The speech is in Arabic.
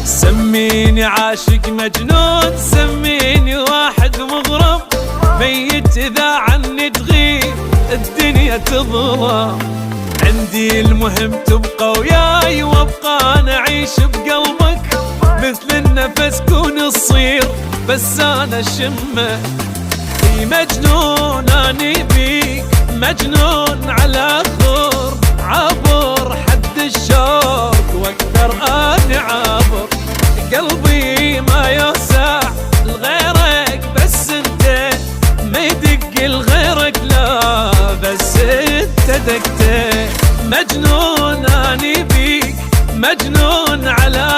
سميني عاشق مجنون، سميني واحد مغرم، ميت إذا عني تغيب الدنيا تظلم. عندي المهم تبقى وياي وابقى أنا أعيش بقلبك، مثل النفس كون الصير بس أنا شمه. في مجنون أني بيك، مجنون على خور، عبر حد الشوق واقدر أني عابر. قلبي ما يوسع لغيرك بس انت، ما يدق لغيرك لا بس انت دقته. مجنون أني بيك، مجنون على